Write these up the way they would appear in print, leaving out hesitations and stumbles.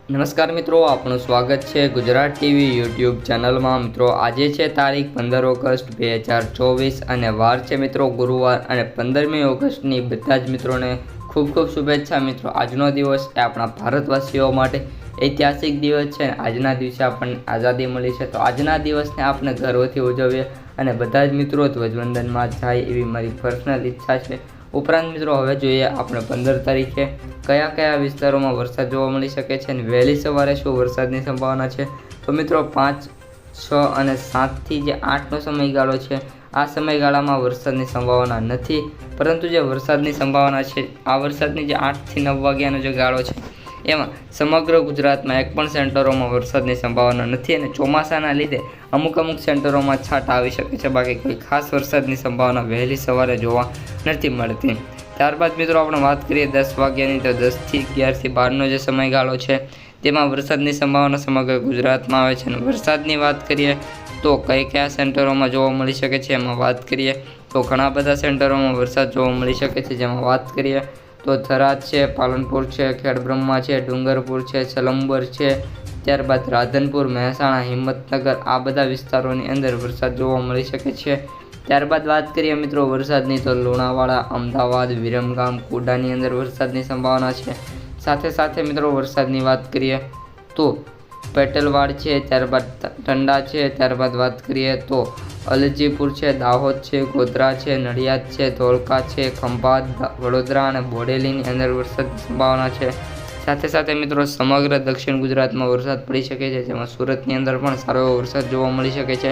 નમસ્કાર મિત્રો, આપનું સ્વાગત છે ગુજરાત ટીવી યુટ્યુબ ચેનલમાં। મિત્રો આજે છે તારીખ 15 ઓગસ્ટ 2024 અને વાર છે મિત્રો ગુરુવાર અને 15મી ઓગસ્ટની બધા જ મિત્રોને ખૂબ ખૂબ શુભેચ્છા। મિત્રો આજનો દિવસ એ આપણા ભારતવાસીઓ માટે ઐતિહાસિક દિવસ છે। આજના દિવસે આપણને આઝાદી મળી છે, તો આજના દિવસને આપણે ગર્વથી ઉજવીએ અને બધા જ મિત્રો ધ્વજવંદનમાં જાય એવી મારી પર્સનલ ઈચ્છા છે। ઉપરાંત મિત્રો હવે જોઈએ આપણે 15 તારીખે કયા કયા વિસ્તારોમાં વરસાદ જોવા મળી શકે છે અને વહેલી સવારે શું વરસાદની સંભાવના છે। તો મિત્રો 5, 6 અને 7થી જે 8નો સમયગાળો છે, આ સમયગાળામાં વરસાદની સંભાવના નથી, પરંતુ જે વરસાદની સંભાવના છે આ વરસાદની જે 8 થી 9 વાગ્યાનો જે ગાળો છે એમાં સમગ્ર ગુજરાતમાં એક પણ સેન્ટરોમાં વરસાદની સંભાવના નથી અને ચોમાસાના લીધે અમુક સેન્ટરોમાં છાંટા આવી શકે છે, બાકી કોઈ ખાસ વરસાદની સંભાવના વહેલી સવારે જોવા નથી મળતી। ત્યારબાદ મિત્રો આપણે વાત કરીએ 10 વાગ્યાની, તો 10થી 11 થી 12નો જે સમયગાળો છે તેમાં વરસાદની સંભાવના સમગ્ર ગુજરાતમાં આવે છે। અને વરસાદની વાત કરીએ તો કયા સેન્ટરોમાં જોવા મળી શકે છે એમાં વાત કરીએ તો ઘણા બધા સેન્ટરોમાં વરસાદ જોવા મળી શકે છે, જેમાં વાત કરીએ તો થરાદ છે, પાલનપુર છે, ખેડબ્રહ્મા છે, ડુંગરપુર છે, ચલંબર છે, ત્યારબાદ રાધનપુર, મહેસાણા, હિંમતનગર, આ બધા વિસ્તારોની અંદર વરસાદ જોવા મળી શકે છે। ત્યારબાદ વાત કરીએ મિત્રો વરસાદની, તો લુણાવાડા, અમદાવાદ, વિરમગામ, કુડાની અંદર વરસાદની સંભાવના છે। સાથે સાથે મિત્રો વરસાદની વાત કરીએ તો પેટલવાડ છે, ત્યારબાદ ટંડા છે, ત્યારબાદ વાત કરીએ તો અલજીપુર છે, દાહોદ છે, ગોધરા છે, નડિયાદ છે, ધોળકા છે, ખંભાત, વડોદરા અને બોડેલીની અંદર વરસાદની સંભાવના છે। સાથે સાથે મિત્રો સમગ્ર દક્ષિણ ગુજરાતમાં વરસાદ પડી શકે છે, જેમાં સુરતની અંદર પણ સારો એવો વરસાદ જોવા મળી શકે છે।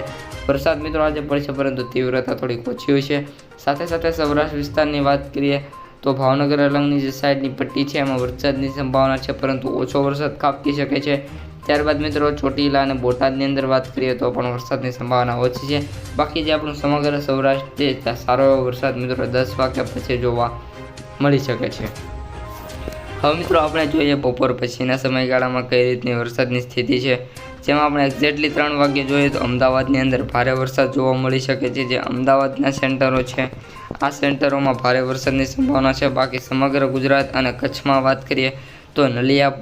વરસાદ મિત્રો આજે પડશે, પરંતુ તીવ્રતા થોડીક ઓછી હોય છે। સાથે સાથે સૌરાષ્ટ્ર વિસ્તારની વાત કરીએ તો ભાવનગર અલંગની જે સાઈડની પટ્ટી છે એમાં વરસાદની સંભાવના છે, પરંતુ ઓછો વરસાદ ખાબકી શકે છે। ત્યારબાદ મિત્રો ચોટીલા અને બોટાદની અંદર વાત કરીએ તો પણ વરસાદની સંભાવના ઓછી છે, બાકી જે આપણું સમગ્ર સૌરાષ્ટ્ર છે ત્યાં સારો એવો વરસાદ મિત્રો 10 વાગ્યા પછી જોવા મળી શકે છે। હવે મિત્રો આપણે જોઈએ બપોર પછીના સમયગાળામાં કઈ રીતની વરસાદની સ્થિતિ છે, જેમાં આપણે એક્ઝેક્ટલી 3 વાગ્યે જોઈએ તો અમદાવાદની અંદર ભારે વરસાદ જોવા મળી શકે છે। જે અમદાવાદના સેન્ટરો છે આ સેન્ટરોમાં ભારે વરસાદની સંભાવના છે, બાકી સમગ્ર ગુજરાત અને કચ્છમાં વાત કરીએ તો નલિયા,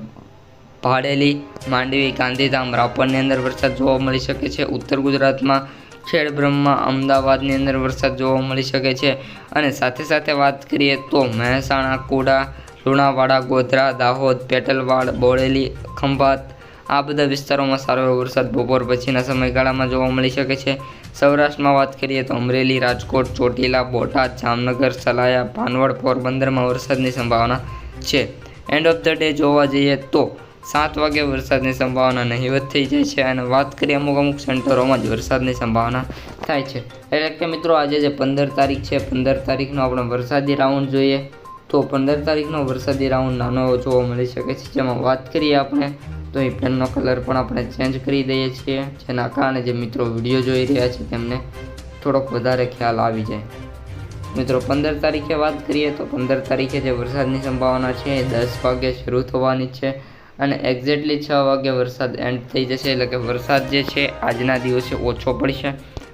ભાડેલી, માંડવી, ગાંધીધામ, રાપરની અંદર વરસાદ જોવા મળી શકે છે। ઉત્તર ગુજરાતમાં ખેડબ્રહ્મા, અમદાવાદની અંદર વરસાદ જોવા મળી શકે છે। અને સાથે સાથે વાત કરીએ તો મહેસાણા, કુડા, લુણાવાડા, ગોધરા, દાહોદ, પેટલવાડ, બોડેલી, ખંભાત, આ બધા વિસ્તારોમાં સારો એવો વરસાદ બપોર પછીના સમયગાળામાં જોવા મળી શકે છે। સૌરાષ્ટ્રમાં વાત કરીએ તો અમરેલી, રાજકોટ, ચોટીલા, બોટાદ, જામનગર, સલાયા, ભાનવડ, પોરબંદરમાં વરસાદની સંભાવના છે। એન્ડ ઓફ ધ ડે જોવા જઈએ તો 7 વાગે વરસાદની સંભાવના નહીવત થઈ જાય છે અને વાત કરીએ અમુક સેન્ટરોમાં જ વરસાદની સંભાવના થાય છે। એટલે કે મિત્રો આજે જે 15 તારીખ છે, 15 તારીખનો આપણે વરસાદી રાઉન્ડ જોઈએ તો 15 તારીખનો વરસાદી રાઉન્ડ નાનો એવો જોવા મળી શકે છે, જેમાં વાત કરીએ આપણે તો એ પેનનો કલર પણ આપણે ચેન્જ કરી દઈએ છીએ, જેના કારણે જે મિત્રો વિડીયો જોઈ રહ્યા છે તેમને થોડોક વધારે ખ્યાલ આવી જાય। મિત્રો 15 તારીખે વાત કરીએ તો 15 તારીખે જે વરસાદની સંભાવના છે એ 10 વાગે શરૂ થવાની છે અને એક્ઝેક્ટલી 6 વાગે વરસાદ એન્ડ થઈ જશે। એટલે કે વરસાદ જે છે આજના દિવસે ઓછો પડશે,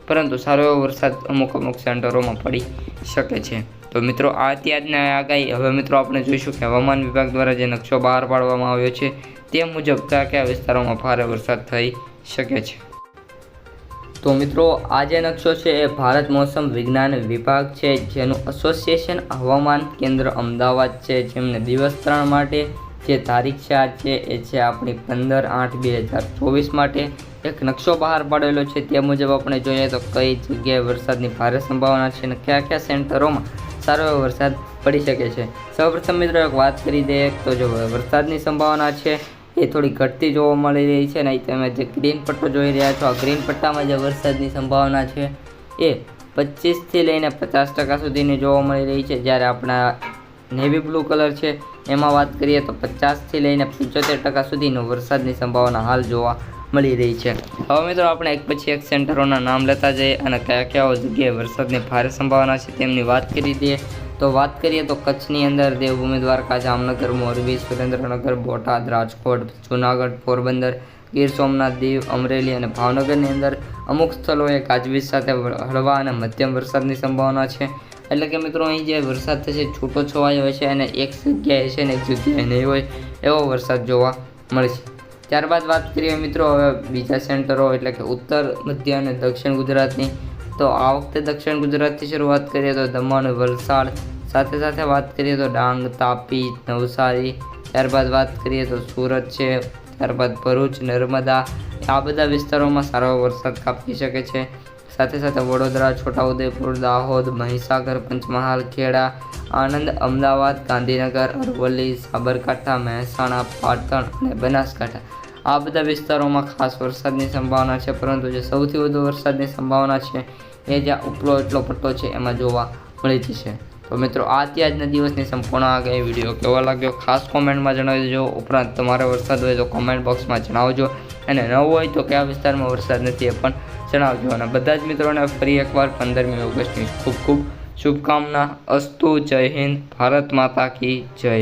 પરંતુ સારો એવો વરસાદ અમુક સેન્ટરોમાં પડી શકે છે। તો મિત્રો આ હતી આજની આગાહી। હવે મિત્રો આપણે જોઈશું કે હવામાન વિભાગ દ્વારા જે નકશો બહાર પાડવામાં આવ્યો છે તે મુજબ કયા વિસ્તારોમાં ભારે વરસાદ થઈ શકે છે। તો મિત્રો આ જે નકશો છે એ ભારત મોસમ વિજ્ઞાન વિભાગ છે, જેનું એસોસિએશન હવામાન કેન્દ્ર અમદાવાદ છે, જેમને દિવસ 3 માટે જે તારીખ છે આ છે એ છે આપણી 15/8/2024 માટે એક નકશો બહાર પાડેલો છે। તે મુજબ આપણે જોઈએ તો કઈ જગ્યાએ વરસાદની ભારે સંભાવના છે અને કયા સેન્ટરોમાં સારો એવો વરસાદ પડી શકે છે। સૌપ્રથમ મિત્રો એક વાત કરી દઈએ તો જો વરસાદની સંભાવના છે એ થોડી ઘટતી જોવા મળી રહી છે, અને તમે જે ગ્રીન પટ્ટો જોઈ રહ્યા છો, આ ગ્રીન પટ્ટામાં જે વરસાદની સંભાવના છે એ 25થી લઈને 50% સુધીની જોવા મળી રહી છે। જ્યારે આપણા નેવી બ્લુ કલર છે એમાં વાત કરીએ તો 50થી લઈને 75% સુધીનો વરસાદની સંભાવના હાલ જોવા મળી રહી છે। હવે મિત્રો આપણે એક પછી એક સેન્ટરોના નામ લેતા જઈએ અને કયા જગ્યાએ વરસાદની ભારે સંભાવના છે તેમની વાત કરી દઈએ। તો વાત કરીએ તો કચ્છની અંદર દેવભૂમિ દ્વારકા, જામનગર, મોરબી, સુરેન્દ્રનગર, બોટાદ, રાજકોટ, જૂનાગઢ, પોરબંદર, ગીર સોમનાથ, દીવ, અમરેલી અને ભાવનગરની અંદર અમુક સ્થળોએ ગાજવીજ સાથે હળવા અને મધ્યમ વરસાદની સંભાવના છે। એટલે કે મિત્રો અહીં જે વરસાદ થશે છૂટો છવાયો હોય છે અને એક જગ્યાએ છે ને એક જગ્યાએ નહીં હોય એવો વરસાદ જોવા મળશે। ત્યારબાદ વાત કરીએ મિત્રો હવે બીજા સેન્ટરો એટલે કે ઉત્તર, મધ્ય અને દક્ષિણ ગુજરાતની। તો આ વખતે દક્ષિણ ગુજરાતથી શરૂઆત કરીએ તો દમણ, વલસાડ, સાથે સાથે વાત કરીએ તો ડાંગ, તાપી, નવસારી, ત્યારબાદ વાત કરીએ તો સુરત છે, ત્યારબાદ ભરૂચ, નર્મદા, આ બધા વિસ્તારોમાં સારો વરસાદ ખાબકી શકે છે। સાથે સાથે વડોદરા, છોટાઉદેપુર, દાહોદ, મહીસાગર, પંચમહાલ, ખેડા, આણંદ, અમદાવાદ, ગાંધીનગર, અરવલ્લી, સાબરકાંઠા, મહેસાણા, પાટણ અને બનાસકાંઠા, આ બધા વિસ્તારોમાં ખાસ વરસાદની સંભાવના છે। પરંતુ જે સૌથી વધુ વરસાદની સંભાવના છે એ જ્યાં ઉપલો એટલો પટ્ટો છે એમાં જોવા મળી જશે। તો મિત્રો આ આજના દિવસની સંપૂર્ણ આગાહી વિડીયો કેવો લાગ્યો ખાસ કોમેન્ટમાં જણાવી દેજો। ઉપરાંત તમારે વરસાદ હોય તો કોમેન્ટ બોક્સમાં જણાવજો અને ન હોય તો કયા વિસ્તારમાં વરસાદ નથી એ પણ જણાવજો। અને બધા જ મિત્રોને ફરી એકવાર 15મી ઓગસ્ટની ખૂબ ખૂબ શુભકામના। અસ્તુ। જય હિન્દ, ભારત માતા કી જય।